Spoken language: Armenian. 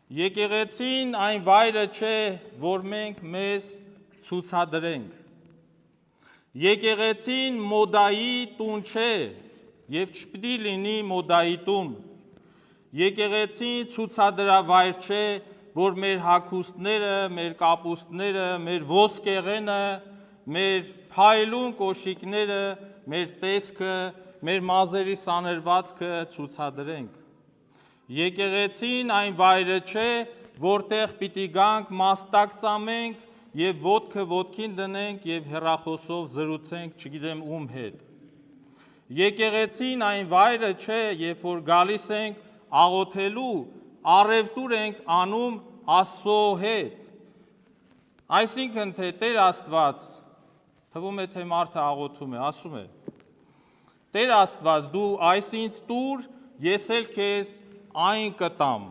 Եկեղեցին այն վայրը չէ, որ մենք մեզ ցուցադրենք։ Եկեղեցին մոդայի տուն չէ եւ չպիտի լինի մոդայի տուն։ Եկեղեցին ցուցադրավայր չէ, որ մեր հագուստները, մեր կապուստները, մեր ոսկեղենը, մեր փայլուն կոշիկները, մեր տեսքը, մեր մազերի սանրվածքը ցուցադրենք։ Եկեղեցին այն վայրը չէ, որտեղ պիտի գանք մաստակ ծամենք եւ ոտքը ոտքին դնենք եւ հեռախոսով զրուցենք, չգիտեմ ում հետ։ Եկեղեցին այն վայրը չէ, երբ որ գալիս ենք աղոթելու, առևտուր ենք անում Աստծո հետ։ Այսինքն թե Տեր Աստված, թվում է թե մարդը աղոթում է, ասում է. Տեր Աստված, դու այս ինձ տուր, ես էլ քեզ այն կտամ։